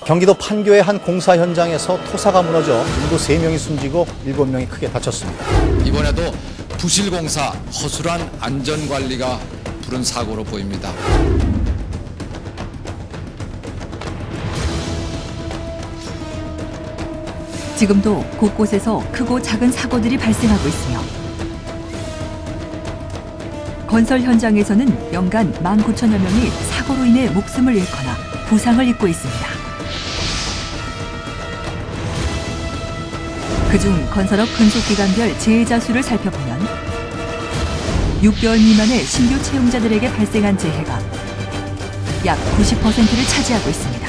경기도 판교의 한 공사 현장에서 토사가 무너져 인구 3명이 숨지고 7명이 크게 다쳤습니다. 이번에도 부실공사, 허술한 안전관리가 부른 사고로 보입니다. 지금도 곳곳에서 크고 작은 사고들이 발생하고 있으며 건설 현장에서는 연간 19,000여 명이 사고로 인해 목숨을 잃거나 부상을 입고 있습니다. 그중 건설업 근속기간별 재해자 수를 살펴보면 6개월 미만의 신규 채용자들에게 발생한 재해가 약 90%를 차지하고 있습니다.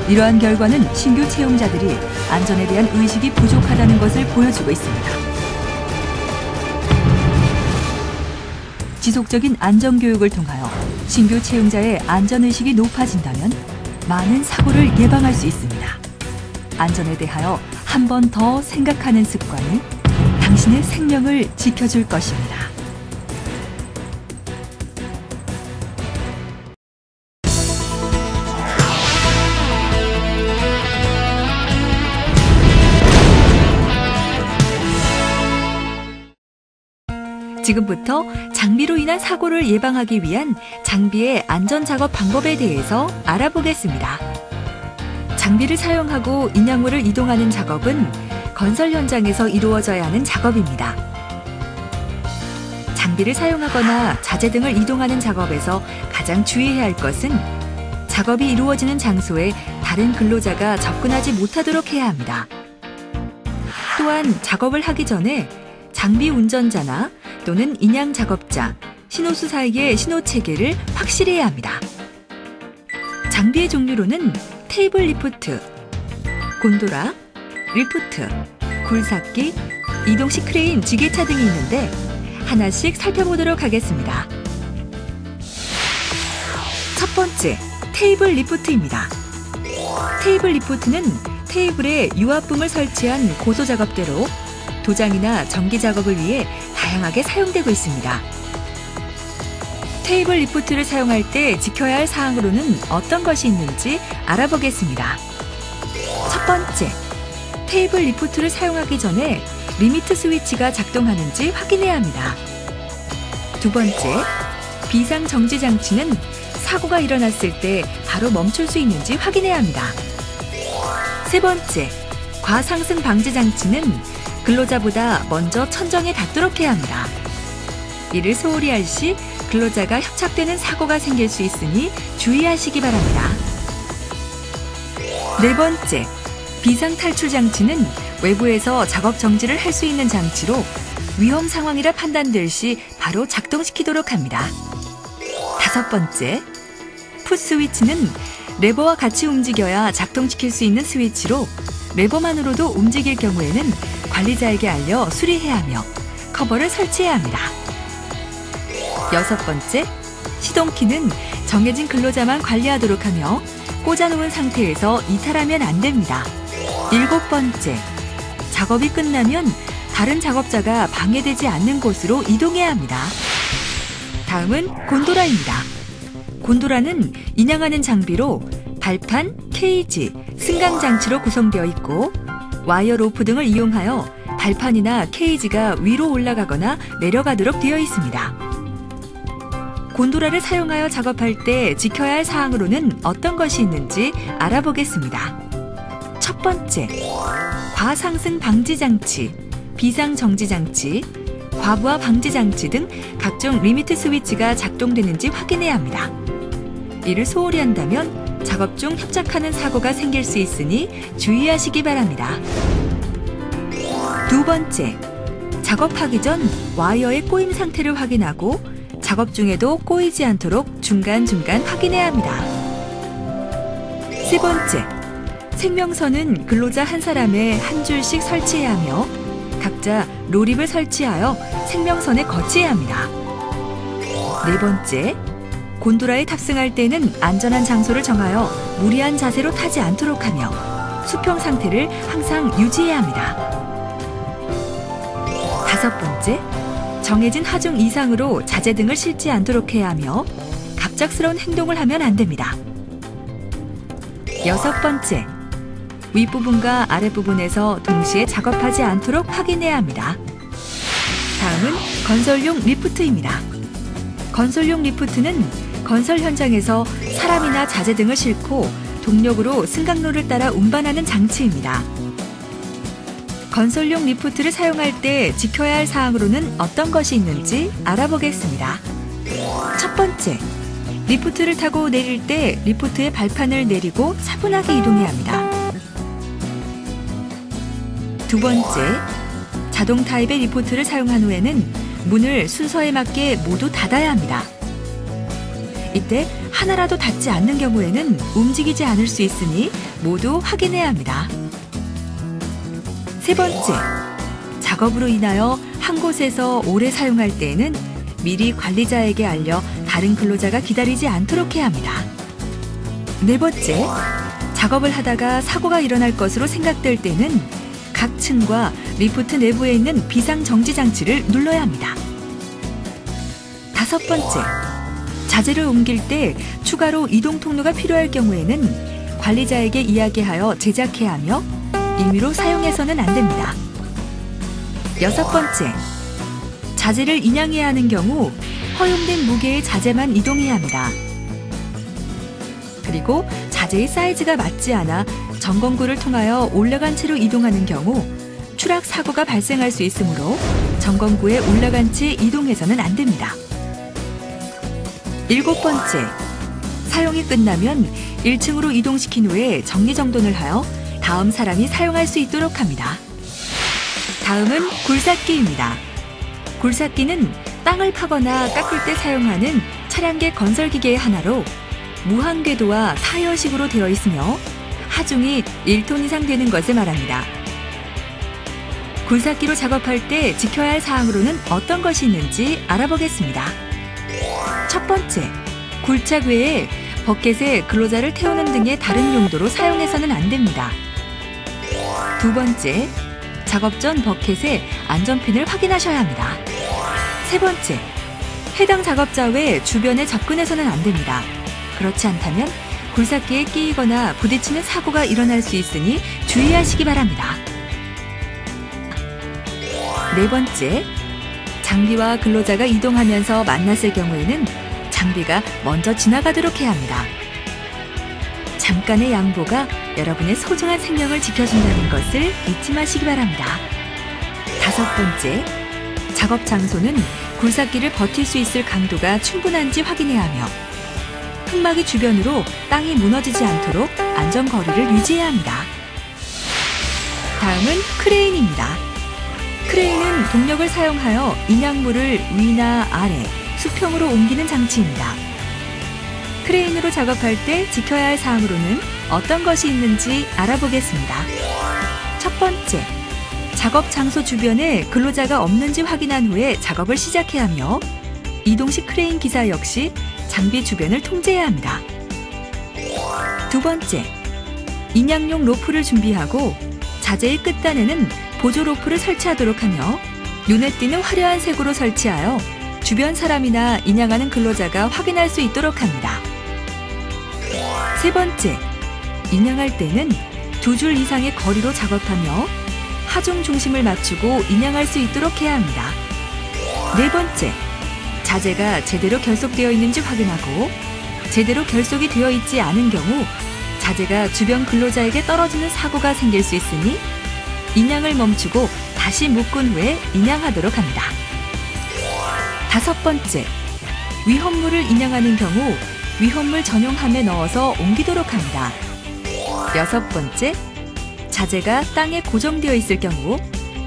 이러한 결과는 신규 채용자들이 안전에 대한 의식이 부족하다는 것을 보여주고 있습니다. 지속적인 안전교육을 통하여 신규 채용자의 안전의식이 높아진다면 많은 사고를 예방할 수 있습니다. 안전에 대하여 한 번 더 생각하는 습관이 당신의 생명을 지켜줄 것입니다. 지금부터 장비로 인한 사고를 예방하기 위한 장비의 안전작업 방법에 대해서 알아보겠습니다. 장비를 사용하고 인양물을 이동하는 작업은 건설 현장에서 이루어져야 하는 작업입니다. 장비를 사용하거나 자재 등을 이동하는 작업에서 가장 주의해야 할 것은 작업이 이루어지는 장소에 다른 근로자가 접근하지 못하도록 해야 합니다. 또한 작업을 하기 전에 장비 운전자나 또는 인양 작업자, 신호수 사이의 신호 체계를 확실히 해야 합니다. 장비의 종류로는 테이블 리프트, 곤도라, 리프트, 굴삭기, 이동식 크레인, 지게차 등이 있는데 하나씩 살펴보도록 하겠습니다. 첫 번째, 테이블 리프트입니다. 테이블 리프트는 테이블에 유압붐을 설치한 고소 작업대로 도장이나 전기 작업을 위해 다양하게 사용되고 있습니다. 테이블 리프트를 사용할 때 지켜야 할 사항으로는 어떤 것이 있는지 알아보겠습니다. 첫 번째, 테이블 리프트를 사용하기 전에 리미트 스위치가 작동하는지 확인해야 합니다. 두 번째, 비상 정지 장치는 사고가 일어났을 때 바로 멈출 수 있는지 확인해야 합니다. 세 번째, 과상승 방지 장치는 근로자보다 먼저 천정에 닿도록 해야 합니다. 이를 소홀히 할 시 근로자가 협착되는 사고가 생길 수 있으니 주의하시기 바랍니다. 네 번째, 비상탈출 장치는 외부에서 작업 정지를 할 수 있는 장치로 위험 상황이라 판단될 시 바로 작동시키도록 합니다. 다섯 번째, 풋스위치는 레버와 같이 움직여야 작동시킬 수 있는 스위치로 레버만으로도 움직일 경우에는 관리자에게 알려 수리해야 하며 커버를 설치해야 합니다. 여섯 번째, 시동키는 정해진 근로자만 관리하도록 하며 꽂아놓은 상태에서 이탈하면 안 됩니다. 일곱 번째, 작업이 끝나면 다른 작업자가 방해되지 않는 곳으로 이동해야 합니다. 다음은 곤도라입니다. 곤도라는 인양하는 장비로 발판, 케이지, 승강 장치로 구성되어 있고 와이어 로프 등을 이용하여 발판이나 케이지가 위로 올라가거나 내려가도록 되어 있습니다. 곤도라를 사용하여 작업할 때 지켜야 할 사항으로는 어떤 것이 있는지 알아보겠습니다. 첫 번째, 과상승 방지 장치, 비상 정지 장치, 과부하 방지 장치 등 각종 리미트 스위치가 작동되는지 확인해야 합니다. 이를 소홀히 한다면 작업 중 협착하는 사고가 생길 수 있으니 주의하시기 바랍니다. 두 번째, 작업하기 전 와이어의 꼬임 상태를 확인하고 작업 중에도 꼬이지 않도록 중간중간 확인해야 합니다. 세 번째, 생명선은 근로자 한 사람에 한 줄씩 설치해야 하며 각자 로립을 설치하여 생명선에 거치해야 합니다. 네 번째, 곤도라에 탑승할 때는 안전한 장소를 정하여 무리한 자세로 타지 않도록 하며 수평 상태를 항상 유지해야 합니다. 다섯 번째, 정해진 하중 이상으로 자재 등을 싣지 않도록 해야 하며 갑작스러운 행동을 하면 안 됩니다. 6번째, 윗부분과 아랫부분에서 동시에 작업하지 않도록 확인해야 합니다. 다음은 건설용 리프트입니다. 건설용 리프트는 건설 현장에서 사람이나 자재 등을 싣고 동력으로 승강로를 따라 운반하는 장치입니다. 건설용 리프트를 사용할 때 지켜야 할 사항으로는 어떤 것이 있는지 알아보겠습니다. 첫 번째, 리프트를 타고 내릴 때 리프트의 발판을 내리고 차분하게 이동해야 합니다. 두 번째, 자동 타입의 리프트를 사용한 후에는 문을 순서에 맞게 모두 닫아야 합니다. 이때 하나라도 닫지 않는 경우에는 움직이지 않을 수 있으니 모두 확인해야 합니다. 세 번째, 작업으로 인하여 한 곳에서 오래 사용할 때에는 미리 관리자에게 알려 다른 근로자가 기다리지 않도록 해야 합니다. 네 번째, 작업을 하다가 사고가 일어날 것으로 생각될 때는 각 층과 리프트 내부에 있는 비상정지 장치를 눌러야 합니다. 다섯 번째, 자재를 옮길 때 추가로 이동 통로가 필요할 경우에는 관리자에게 이야기하여 제작해야 하며 임의로 사용해서는 안 됩니다. 여섯 번째, 자재를 인양해야 하는 경우 허용된 무게의 자재만 이동해야 합니다. 그리고 자재의 사이즈가 맞지 않아 점검구를 통하여 올라간 채로 이동하는 경우 추락 사고가 발생할 수 있으므로 점검구에 올라간 채 이동해서는 안 됩니다. 일곱 번째, 사용이 끝나면 1층으로 이동시킨 후에 정리정돈을 하여 다음 사람이 사용할 수 있도록 합니다. 다음은 굴삭기입니다. 굴삭기는 땅을 파거나 깎을 때 사용하는 차량계 건설기계의 하나로 무한 궤도와 타이어식으로 되어 있으며 하중이 1톤 이상 되는 것을 말합니다. 굴삭기로 작업할 때 지켜야 할 사항으로는 어떤 것이 있는지 알아보겠습니다. 첫 번째, 굴착 외에 버켓에 근로자를 태우는 등의 다른 용도로 사용해서는 안 됩니다. 두 번째, 작업 전 버켓에 안전핀을 확인하셔야 합니다. 세 번째, 해당 작업자 외 주변에 접근해서는 안 됩니다. 그렇지 않다면 굴삭기에 끼이거나 부딪히는 사고가 일어날 수 있으니 주의하시기 바랍니다. 네 번째, 장비와 근로자가 이동하면서 만났을 경우에는 장비가 먼저 지나가도록 해야 합니다. 잠깐의 양보가 여러분의 소중한 생명을 지켜준다는 것을 잊지 마시기 바랍니다. 다섯 번째, 작업 장소는 굴삭기를 버틸 수 있을 강도가 충분한지 확인해야 하며 흙막이 주변으로 땅이 무너지지 않도록 안전거리를 유지해야 합니다. 다음은 크레인입니다. 크레인은 동력을 사용하여 인양물을 위나 아래, 수평으로 옮기는 장치입니다. 크레인으로 작업할 때 지켜야 할 사항으로는 어떤 것이 있는지 알아보겠습니다. 첫 번째, 작업 장소 주변에 근로자가 없는지 확인한 후에 작업을 시작해야 하며 이동식 크레인 기사 역시 장비 주변을 통제해야 합니다. 두 번째, 인양용 로프를 준비하고 자재의 끝단에는 보조 로프를 설치하도록 하며 눈에 띄는 화려한 색으로 설치하여 주변 사람이나 인양하는 근로자가 확인할 수 있도록 합니다. 세 번째, 인양할 때는 2줄 이상의 거리로 작업하며 하중 중심을 맞추고 인양할 수 있도록 해야 합니다. 네 번째, 자재가 제대로 결속되어 있는지 확인하고 제대로 결속이 되어 있지 않은 경우 자재가 주변 근로자에게 떨어지는 사고가 생길 수 있으니 인양을 멈추고 다시 묶은 후에 인양하도록 합니다. 다섯 번째, 위험물을 인양하는 경우 위험물 전용함에 넣어서 옮기도록 합니다. 여섯 번째, 자재가 땅에 고정되어 있을 경우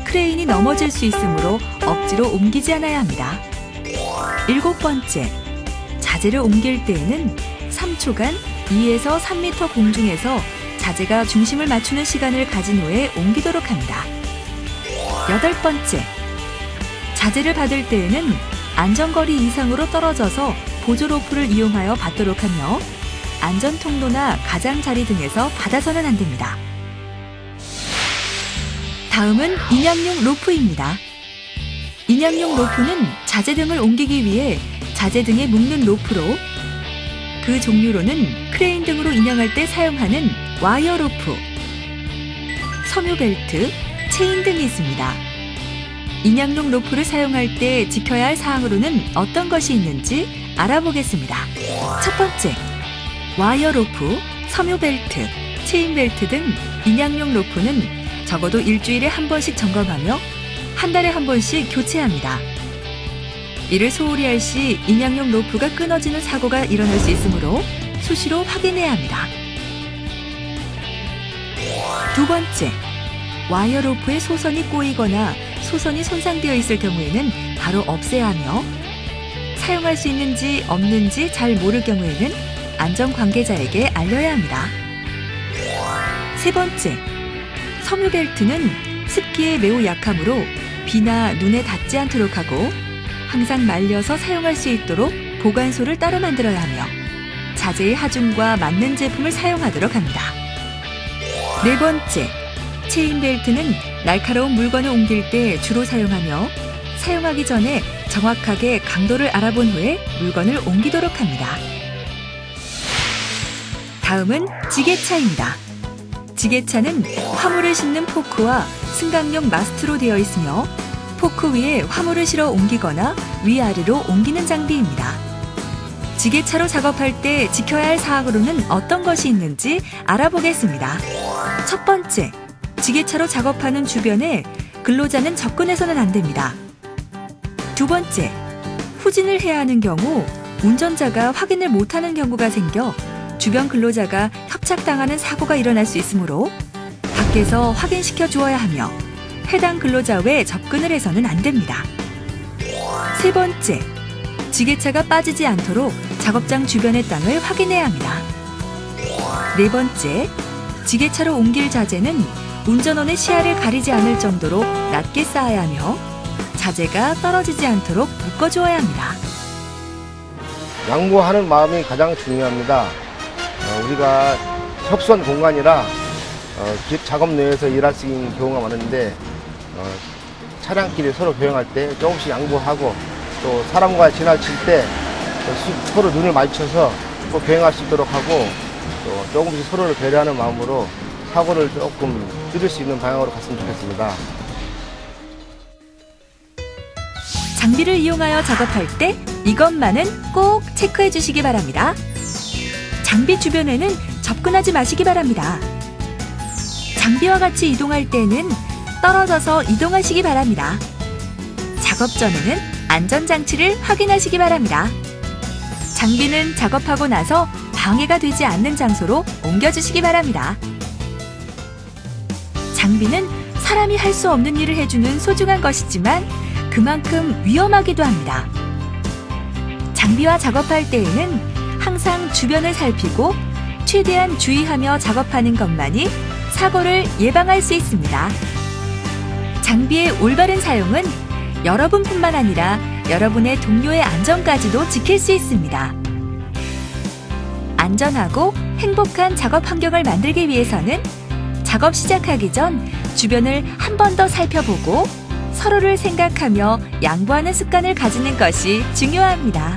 크레인이 넘어질 수 있으므로 억지로 옮기지 않아야 합니다. 일곱 번째, 자재를 옮길 때에는 3초간 2에서 3m 공중에서 자재가 중심을 맞추는 시간을 가진 후에 옮기도록 합니다. 여덟 번째, 자재를 받을 때에는 안전거리 이상으로 떨어져서 보조 로프를 이용하여 받도록 하며 안전통로나 가장자리 등에서 받아서는 안 됩니다. 다음은 인양용 로프입니다. 인양용 로프는 자재 등을 옮기기 위해 자재 등에 묶는 로프로 그 종류로는 크레인 등으로 인양할 때 사용하는 와이어 로프, 섬유 벨트, 체인 등이 있습니다. 인양용 로프를 사용할 때 지켜야 할 사항으로는 어떤 것이 있는지 알아보겠습니다. 첫 번째, 와이어 로프, 섬유 벨트, 체인 벨트 등 인양용 로프는 적어도 일주일에 한 번씩 점검하며 한 달에 한 번씩 교체합니다. 이를 소홀히 할 시 인양용 로프가 끊어지는 사고가 일어날 수 있으므로 수시로 확인해야 합니다. 두 번째, 와이어 로프에 소선이 꼬이거나 소선이 손상되어 있을 경우에는 바로 없애야 하며 사용할 수 있는지 없는지 잘 모를 경우에는 안전 관계자에게 알려야 합니다. 세 번째, 섬유 벨트는 습기에 매우 약하므로 비나 눈에 닿지 않도록 하고 항상 말려서 사용할 수 있도록 보관소를 따로 만들어야 하며 자재의 하중과 맞는 제품을 사용하도록 합니다. 네 번째, 체인 벨트는 날카로운 물건을 옮길 때 주로 사용하며 사용하기 전에 정확하게 강도를 알아본 후에 물건을 옮기도록 합니다. 다음은 지게차입니다. 지게차는 화물을 싣는 포크와 승강용 마스트로 되어 있으며 포크 위에 화물을 실어 옮기거나 위아래로 옮기는 장비입니다. 지게차로 작업할 때 지켜야 할 사항으로는 어떤 것이 있는지 알아보겠습니다. 첫 번째, 지게차로 작업하는 주변에 근로자는 접근해서는 안 됩니다. 두 번째, 후진을 해야 하는 경우 운전자가 확인을 못하는 경우가 생겨 주변 근로자가 협착당하는 사고가 일어날 수 있으므로 밖에서 확인시켜 주어야 하며 해당 근로자 외 접근을 해서는 안 됩니다. 세 번째, 지게차가 빠지지 않도록 작업장 주변의 땅을 확인해야 합니다. 네 번째, 지게차로 옮길 자재는 운전원의 시야를 가리지 않을 정도로 낮게 쌓아야 하며 자재가 떨어지지 않도록 묶어주어야 합니다. 양보하는 마음이 가장 중요합니다. 우리가 협소한 공간이라 작업 내에서 일할 수 있는 경우가 많은데 차량끼리 서로 교행할 때 조금씩 양보하고 또 사람과 지나칠 때 서로 눈을 마주쳐서 또 교행할 수 있도록 하고 또 조금씩 서로를 배려하는 마음으로 사고를 조금 줄일 수 있는 방향으로 갔으면 좋겠습니다. 장비를 이용하여 작업할 때 이것만은 꼭 체크해 주시기 바랍니다. 장비 주변에는 접근하지 마시기 바랍니다. 장비와 같이 이동할 때는 떨어져서 이동하시기 바랍니다. 작업 전에는 안전장치를 확인하시기 바랍니다. 장비는 작업하고 나서 방해가 되지 않는 장소로 옮겨주시기 바랍니다. 장비는 사람이 할 수 없는 일을 해주는 소중한 것이지만 그만큼 위험하기도 합니다. 장비와 작업할 때에는 항상 주변을 살피고 최대한 주의하며 작업하는 것만이 사고를 예방할 수 있습니다. 장비의 올바른 사용은 여러분뿐만 아니라 여러분의 동료의 안전까지도 지킬 수 있습니다. 안전하고 행복한 작업 환경을 만들기 위해서는 작업 시작하기 전 주변을 한 번 더 살펴보고 서로를 생각하며 양보하는 습관을 가지는 것이 중요합니다.